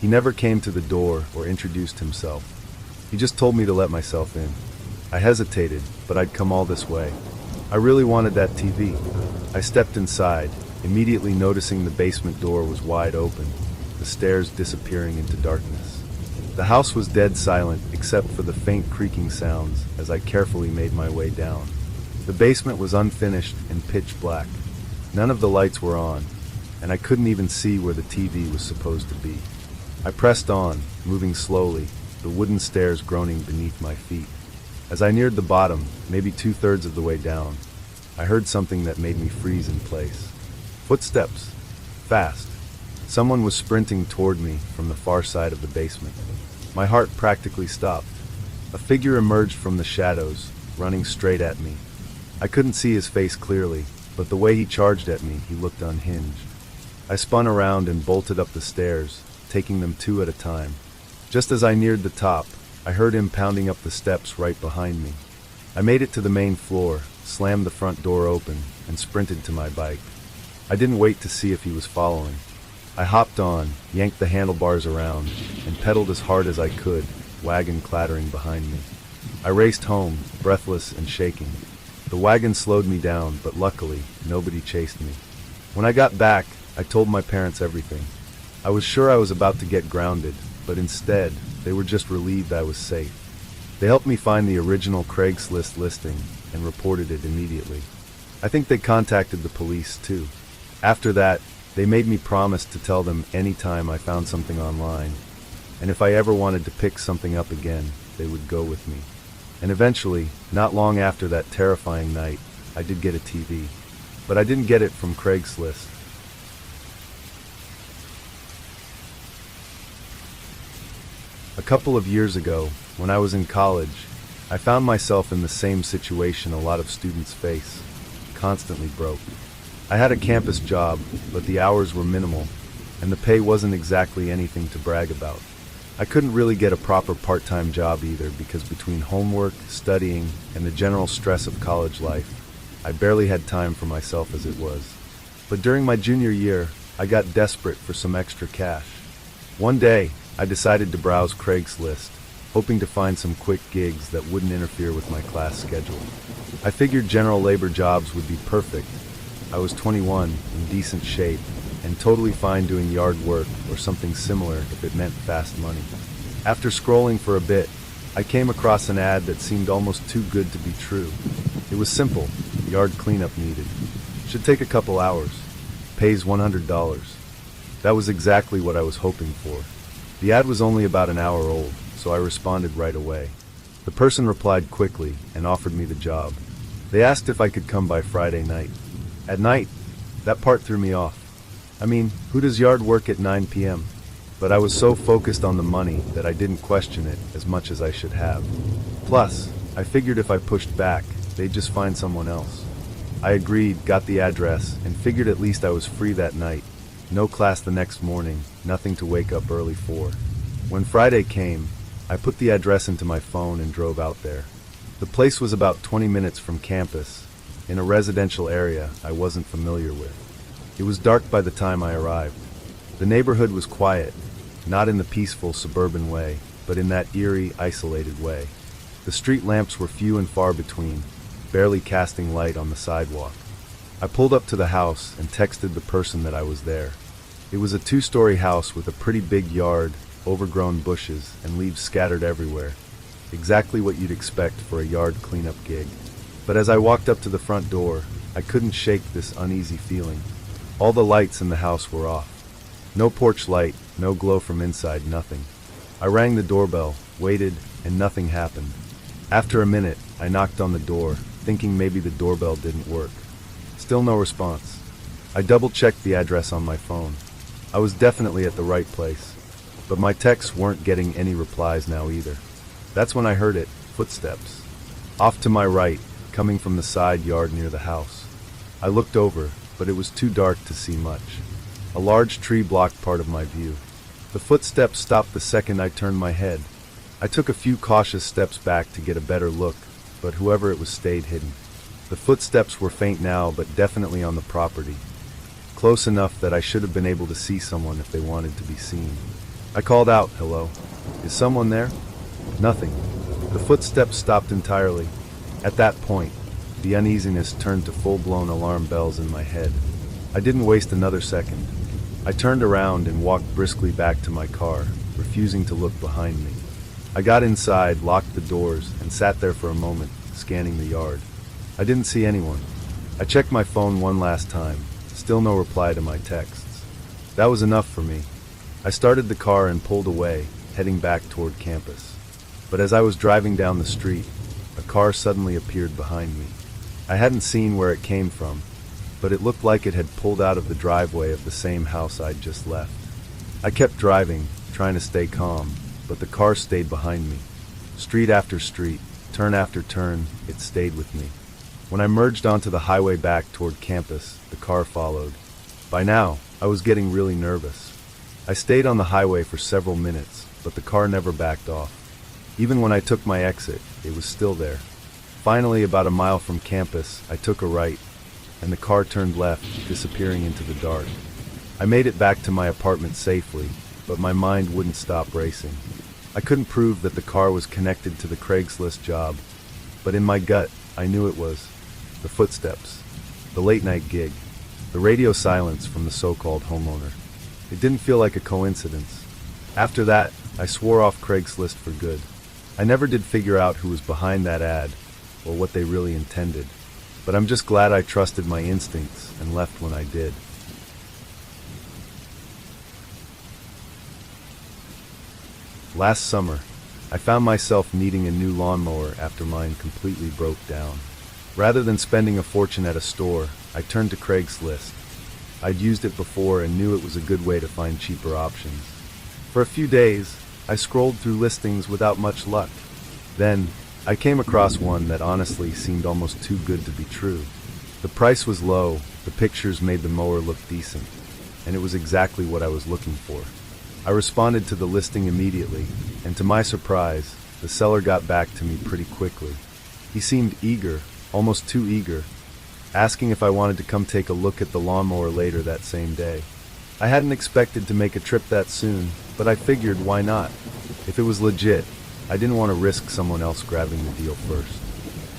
He never came to the door or introduced himself. He just told me to let myself in. I hesitated, but I'd come all this way. I really wanted that TV. I stepped inside, immediately noticing the basement door was wide open, the stairs disappearing into darkness. The house was dead silent except for the faint creaking sounds as I carefully made my way down. The basement was unfinished and pitch black. None of the lights were on, and I couldn't even see where the TV was supposed to be. I pressed on, moving slowly, the wooden stairs groaning beneath my feet. As I neared the bottom, maybe 2/3 of the way down, I heard something that made me freeze in place. Footsteps. Fast. Someone was sprinting toward me from the far side of the basement. My heart practically stopped. A figure emerged from the shadows, running straight at me. I couldn't see his face clearly, but the way he charged at me, he looked unhinged. I spun around and bolted up the stairs, taking them 2 at a time. Just as I neared the top, I heard him pounding up the steps right behind me. I made it to the main floor, slammed the front door open, and sprinted to my bike. I didn't wait to see if he was following. I hopped on, yanked the handlebars around, and pedaled as hard as I could, wagon clattering behind me. I raced home, breathless and shaking. The wagon slowed me down, but luckily, nobody chased me. When I got back, I told my parents everything. I was sure I was about to get grounded, but instead, they were just relieved I was safe. They helped me find the original Craigslist listing and reported it immediately. I think they contacted the police too. After that, they made me promise to tell them anytime I found something online, and if I ever wanted to pick something up again, they would go with me. And eventually, not long after that terrifying night, I did get a TV. But I didn't get it from Craigslist. A couple of years ago, when I was in college, I found myself in the same situation a lot of students face, constantly broke. I had a campus job, but the hours were minimal, and the pay wasn't exactly anything to brag about. I couldn't really get a proper part-time job either because between homework, studying, and the general stress of college life, I barely had time for myself as it was. But during my junior year, I got desperate for some extra cash. One day, I decided to browse Craigslist, hoping to find some quick gigs that wouldn't interfere with my class schedule. I figured general labor jobs would be perfect. I was 21, in decent shape, and totally fine doing yard work or something similar if it meant fast money. After scrolling for a bit, I came across an ad that seemed almost too good to be true. It was simple, yard cleanup needed. Should take a couple hours. Pays $100. That was exactly what I was hoping for. The ad was only about an hour old, so I responded right away. The person replied quickly and offered me the job. They asked if I could come by Friday night. At night? That part threw me off. I mean, who does yard work at 9 p.m.? But I was so focused on the money that I didn't question it as much as I should have. Plus, I figured if I pushed back, they'd just find someone else. I agreed, got the address, and figured at least I was free that night. No class the next morning, nothing to wake up early for. When Friday came, I put the address into my phone and drove out there. The place was about 20 minutes from campus, in a residential area I wasn't familiar with. It was dark by the time I arrived. The neighborhood was quiet, not in the peaceful suburban way, but in that eerie, isolated way. The street lamps were few and far between, barely casting light on the sidewalk. I pulled up to the house and texted the person that I was there. It was a 2-story house with a pretty big yard, overgrown bushes, and leaves scattered everywhere. Exactly what you'd expect for a yard cleanup gig. But as I walked up to the front door, I couldn't shake this uneasy feeling. All the lights in the house were off. No porch light, no glow from inside, nothing. I rang the doorbell, waited, and nothing happened. After a minute, I knocked on the door, thinking maybe the doorbell didn't work. Still no response. I double-checked the address on my phone. I was definitely at the right place, but my texts weren't getting any replies now either. That's when I heard it, footsteps. Off to my right, coming from the side yard near the house. I looked over, but it was too dark to see much. A large tree blocked part of my view. The footsteps stopped the second I turned my head. I took a few cautious steps back to get a better look, but whoever it was stayed hidden. The footsteps were faint now, but definitely on the property. Close enough that I should have been able to see someone if they wanted to be seen. I called out, "Hello? Is someone there?" Nothing. The footsteps stopped entirely. At that point, the uneasiness turned to full-blown alarm bells in my head. I didn't waste another second. I turned around and walked briskly back to my car, refusing to look behind me. I got inside, locked the doors, and sat there for a moment, scanning the yard. I didn't see anyone. I checked my phone one last time. Still no reply to my texts. That was enough for me. I started the car and pulled away, heading back toward campus. But as I was driving down the street, a car suddenly appeared behind me. I hadn't seen where it came from, but it looked like it had pulled out of the driveway of the same house I'd just left. I kept driving, trying to stay calm, but the car stayed behind me. Street after street, turn after turn, it stayed with me. When I merged onto the highway back toward campus, the car followed. By now, I was getting really nervous. I stayed on the highway for several minutes, but the car never backed off. Even when I took my exit, it was still there. Finally, about a mile from campus, I took a right, and the car turned left, disappearing into the dark. I made it back to my apartment safely, but my mind wouldn't stop racing. I couldn't prove that the car was connected to the Craigslist job, but in my gut, I knew it was. The footsteps, the late-night gig, the radio silence from the so-called homeowner. It didn't feel like a coincidence. After that, I swore off Craigslist for good. I never did figure out who was behind that ad, or what they really intended, but I'm just glad I trusted my instincts and left when I did. Last summer, I found myself needing a new lawnmower after mine completely broke down. Rather than spending a fortune at a store, I turned to Craigslist. I'd used it before and knew it was a good way to find cheaper options. For a few days, I scrolled through listings without much luck. Then, I came across one that honestly seemed almost too good to be true. The price was low, the pictures made the mower look decent, and it was exactly what I was looking for. I responded to the listing immediately, and to my surprise, the seller got back to me pretty quickly. He seemed eager, almost too eager, asking if I wanted to come take a look at the lawnmower later that same day. I hadn't expected to make a trip that soon, but I figured why not? If it was legit, I didn't want to risk someone else grabbing the deal first.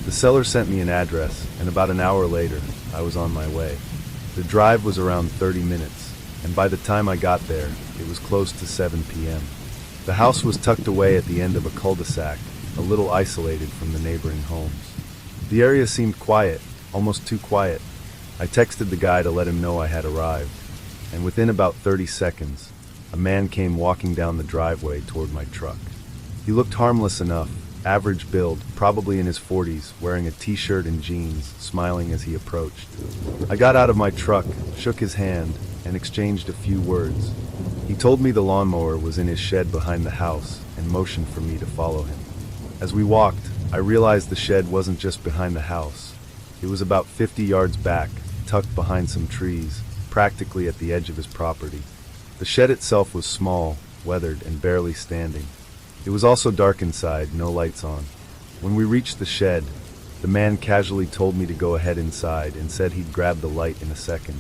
The seller sent me an address, and about an hour later, I was on my way. The drive was around 30 minutes, and by the time I got there, it was close to 7 p.m. The house was tucked away at the end of a cul-de-sac, a little isolated from the neighboring homes. The area seemed quiet, almost too quiet. I texted the guy to let him know I had arrived, and within about 30 seconds, a man came walking down the driveway toward my truck. He looked harmless enough, average build, probably in his 40s, wearing a t-shirt and jeans, smiling as he approached. I got out of my truck, shook his hand, and exchanged a few words. He told me the lawnmower was in his shed behind the house and motioned for me to follow him. As we walked, I realized the shed wasn't just behind the house. It was about 50 yards back, tucked behind some trees, practically at the edge of his property. The shed itself was small, weathered, and barely standing. It was also dark inside, no lights on. When we reached the shed, the man casually told me to go ahead inside and said he'd grab the light in a second.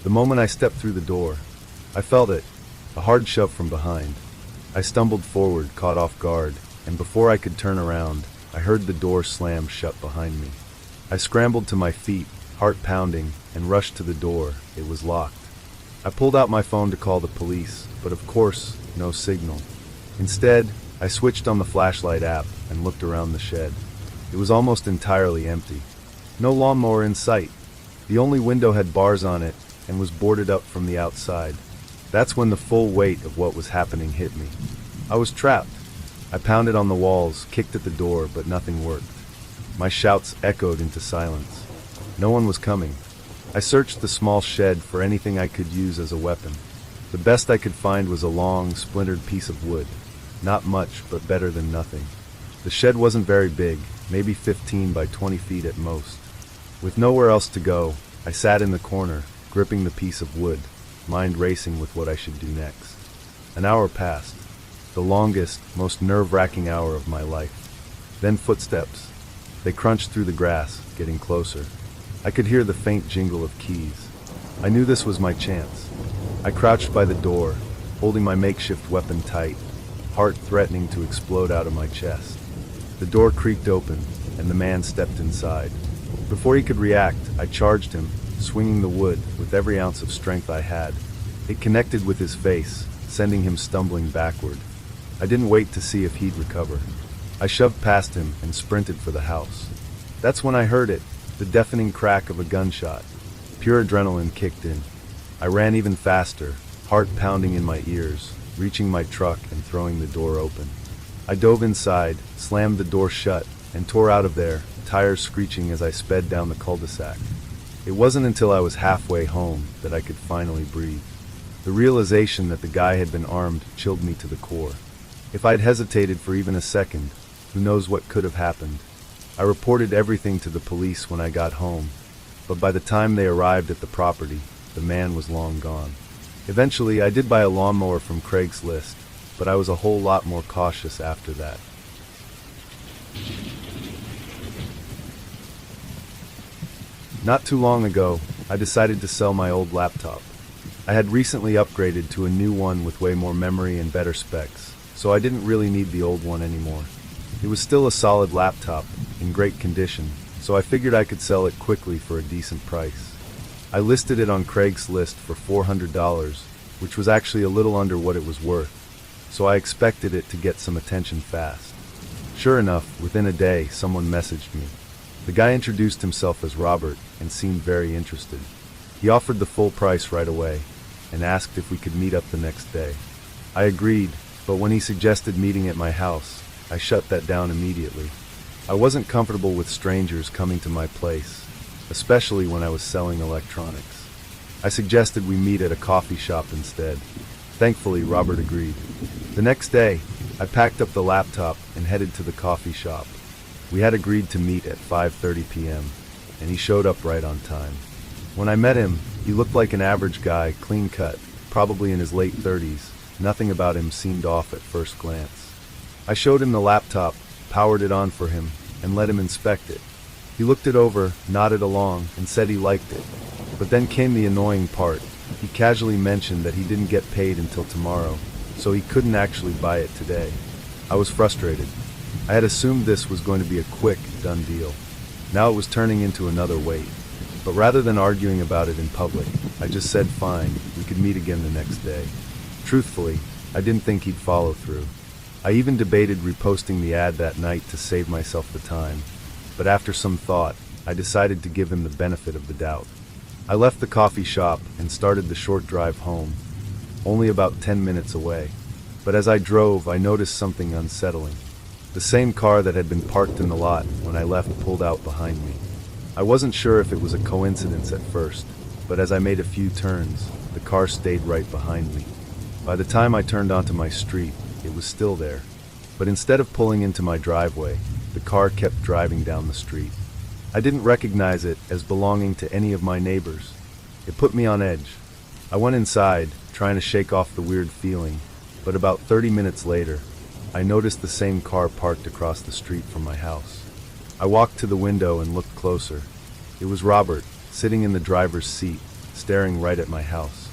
The moment I stepped through the door, I felt it, a hard shove from behind. I stumbled forward, caught off guard, and before I could turn around, I heard the door slam shut behind me. I scrambled to my feet, heart pounding, and rushed to the door. It was locked. I pulled out my phone to call the police, but of course, no signal. Instead, I switched on the flashlight app and looked around the shed. It was almost entirely empty. No lawnmower in sight. The only window had bars on it and was boarded up from the outside. That's when the full weight of what was happening hit me. I was trapped. I pounded on the walls, kicked at the door, but nothing worked. My shouts echoed into silence. No one was coming. I searched the small shed for anything I could use as a weapon. The best I could find was a long, splintered piece of wood. Not much, but better than nothing. The shed wasn't very big, maybe 15 by 20 feet at most. With nowhere else to go, I sat in the corner, gripping the piece of wood, mind racing with what I should do next. An hour passed. The longest, most nerve-wracking hour of my life. Then footsteps. They crunched through the grass, getting closer. I could hear the faint jingle of keys. I knew this was my chance. I crouched by the door, holding my makeshift weapon tight, heart threatening to explode out of my chest. The door creaked open, and the man stepped inside. Before he could react, I charged him, swinging the wood with every ounce of strength I had. It connected with his face, sending him stumbling backward. I didn't wait to see if he'd recover. I shoved past him and sprinted for the house. That's when I heard it, the deafening crack of a gunshot. Pure adrenaline kicked in. I ran even faster, heart pounding in my ears, reaching my truck and throwing the door open. I dove inside, slammed the door shut, and tore out of there, tires screeching as I sped down the cul-de-sac. It wasn't until I was halfway home that I could finally breathe. The realization that the guy had been armed chilled me to the core. If I'd hesitated for even a second, who knows what could have happened. I reported everything to the police when I got home, but by the time they arrived at the property, the man was long gone. Eventually, I did buy a lawnmower from Craigslist, but I was a whole lot more cautious after that. Not too long ago, I decided to sell my old laptop. I had recently upgraded to a new one with way more memory and better specs, so I didn't really need the old one anymore. It was still a solid laptop, in great condition, so I figured I could sell it quickly for a decent price. I listed it on Craigslist for $400, which was actually a little under what it was worth, so I expected it to get some attention fast. Sure enough, within a day, someone messaged me. The guy introduced himself as Robert and seemed very interested. He offered the full price right away and asked if we could meet up the next day. I agreed, but when he suggested meeting at my house, I shut that down immediately. I wasn't comfortable with strangers coming to my place, especially when I was selling electronics. I suggested we meet at a coffee shop instead. Thankfully, Robert agreed. The next day, I packed up the laptop and headed to the coffee shop. We had agreed to meet at 5:30 p.m., and he showed up right on time. When I met him, he looked like an average guy, clean-cut, probably in his late 30s. Nothing about him seemed off at first glance. I showed him the laptop, powered it on for him, and let him inspect it. He looked it over, nodded along, and said he liked it. But then came the annoying part. He casually mentioned that he didn't get paid until tomorrow, so he couldn't actually buy it today. I was frustrated. I had assumed this was going to be a quick, done deal. Now it was turning into another wait. But rather than arguing about it in public, I just said fine, we could meet again the next day. Truthfully, I didn't think he'd follow through. I even debated reposting the ad that night to save myself the time, but after some thought, I decided to give him the benefit of the doubt. I left the coffee shop and started the short drive home, only about 10 minutes away. But as I drove, I noticed something unsettling. The same car that had been parked in the lot when I left pulled out behind me. I wasn't sure if it was a coincidence at first, but as I made a few turns, the car stayed right behind me. By the time I turned onto my street, it was still there. But instead of pulling into my driveway, the car kept driving down the street. I didn't recognize it as belonging to any of my neighbors. It put me on edge. I went inside, trying to shake off the weird feeling, but about 30 minutes later, I noticed the same car parked across the street from my house. I walked to the window and looked closer. It was Robert, sitting in the driver's seat, staring right at my house.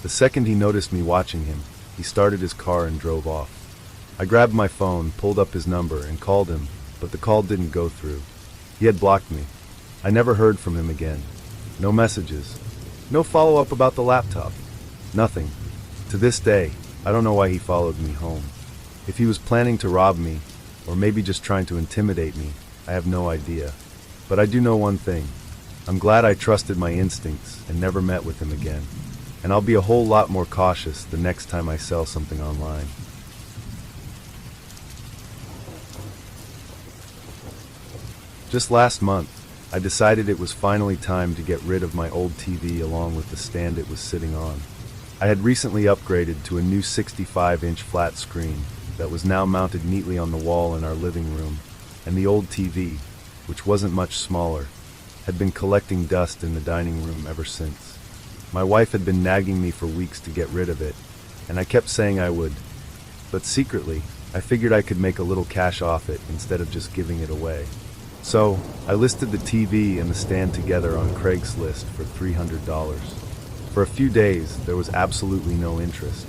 The second he noticed me watching him, he started his car and drove off. I grabbed my phone, pulled up his number, and called him, but the call didn't go through. He had blocked me. I never heard from him again. No messages. No follow-up about the laptop. Nothing. To this day, I don't know why he followed me home. If he was planning to rob me, or maybe just trying to intimidate me, I have no idea. But I do know one thing. I'm glad I trusted my instincts and never met with him again. And I'll be a whole lot more cautious the next time I sell something online. Just last month, I decided it was finally time to get rid of my old TV along with the stand it was sitting on. I had recently upgraded to a new 65-inch flat screen that was now mounted neatly on the wall in our living room, and the old TV, which wasn't much smaller, had been collecting dust in the dining room ever since. My wife had been nagging me for weeks to get rid of it, and I kept saying I would. But secretly, I figured I could make a little cash off it instead of just giving it away. So, I listed the TV and the stand together on Craigslist for $300. For a few days, there was absolutely no interest.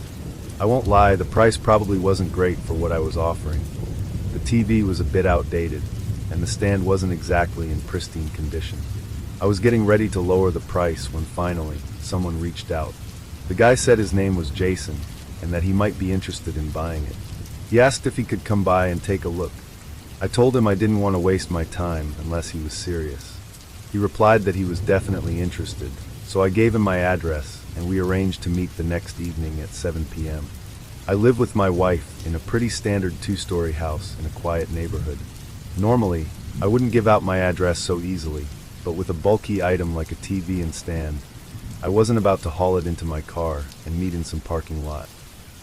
I won't lie, the price probably wasn't great for what I was offering. The TV was a bit outdated, and the stand wasn't exactly in pristine condition. I was getting ready to lower the price when finally, someone reached out. The guy said his name was Jason, and that he might be interested in buying it. He asked if he could come by and take a look. I told him I didn't want to waste my time unless he was serious. He replied that he was definitely interested, so I gave him my address, and we arranged to meet the next evening at 7 p.m. I live with my wife in a pretty standard 2-story house in a quiet neighborhood. Normally, I wouldn't give out my address so easily, but with a bulky item like a TV and stand, I wasn't about to haul it into my car and meet in some parking lot.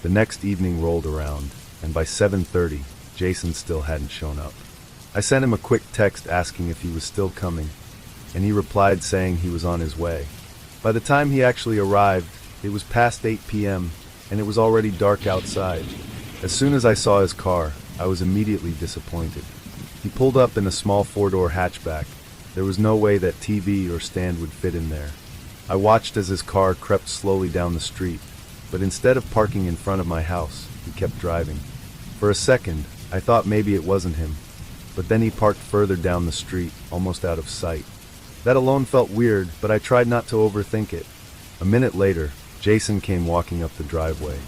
The next evening rolled around, and by 7:30, Jason still hadn't shown up. I sent him a quick text asking if he was still coming, and he replied saying he was on his way. By the time he actually arrived, it was past 8 p.m., and it was already dark outside. As soon as I saw his car, I was immediately disappointed. He pulled up in a small 4-door hatchback. There was no way that TV or stand would fit in there. I watched as his car crept slowly down the street, but instead of parking in front of my house, he kept driving. For a second, I thought maybe it wasn't him, but then he parked further down the street, almost out of sight. That alone felt weird, but I tried not to overthink it. A minute later, Jason came walking up the driveway.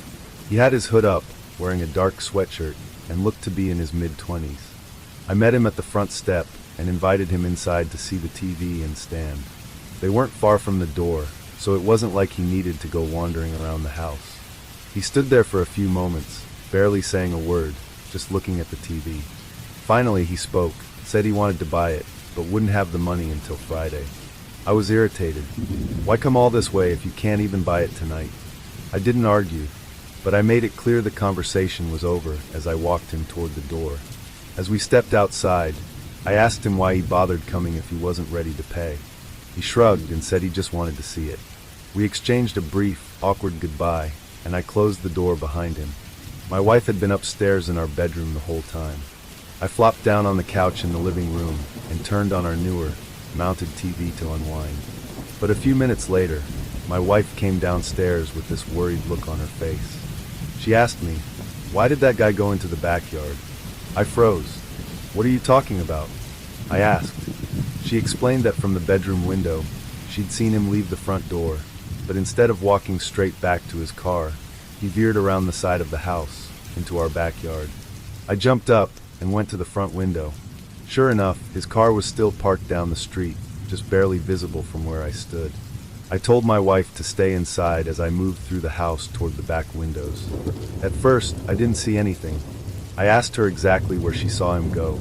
He had his hood up, wearing a dark sweatshirt, and looked to be in his mid-20s. I met him at the front step and invited him inside to see the TV and stand. They weren't far from the door, so it wasn't like he needed to go wandering around the house. He stood there for a few moments, barely saying a word, just looking at the TV. Finally he spoke, said he wanted to buy it, but wouldn't have the money until Friday. I was irritated. Why come all this way if you can't even buy it tonight? I didn't argue, but I made it clear the conversation was over as I walked him toward the door. As we stepped outside, I asked him why he bothered coming if he wasn't ready to pay. He shrugged and said he just wanted to see it. We exchanged a brief, awkward goodbye, and I closed the door behind him. My wife had been upstairs in our bedroom the whole time. I flopped down on the couch in the living room and turned on our newer, mounted TV to unwind. But a few minutes later, my wife came downstairs with this worried look on her face. She asked me, "Why did that guy go into the backyard?" I froze. "What are you talking about?" I asked. She explained that from the bedroom window, she'd seen him leave the front door, but instead of walking straight back to his car, he veered around the side of the house, into our backyard. I jumped up and went to the front window. Sure enough, his car was still parked down the street, just barely visible from where I stood. I told my wife to stay inside as I moved through the house toward the back windows. At first, I didn't see anything. I asked her exactly where she saw him go,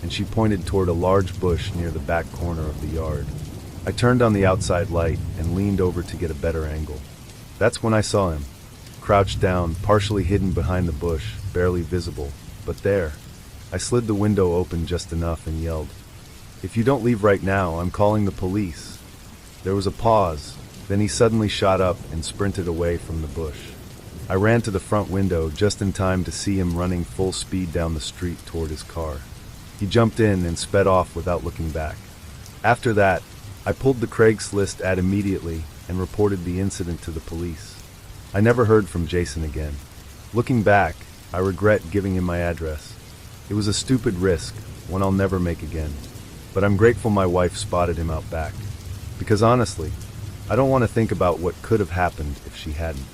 and she pointed toward a large bush near the back corner of the yard. I turned on the outside light and leaned over to get a better angle. That's when I saw him, crouched down, partially hidden behind the bush, barely visible, but there. I slid the window open just enough and yelled, "If you don't leave right now, I'm calling the police." There was a pause, then he suddenly shot up and sprinted away from the bush. I ran to the front window just in time to see him running full speed down the street toward his car. He jumped in and sped off without looking back. After that, I pulled the Craigslist ad immediately and reported the incident to the police. I never heard from Jason again. Looking back, I regret giving him my address. It was a stupid risk, one I'll never make again. but I'm grateful my wife spotted him out back. Because honestly, I don't want to think about what could have happened if she hadn't.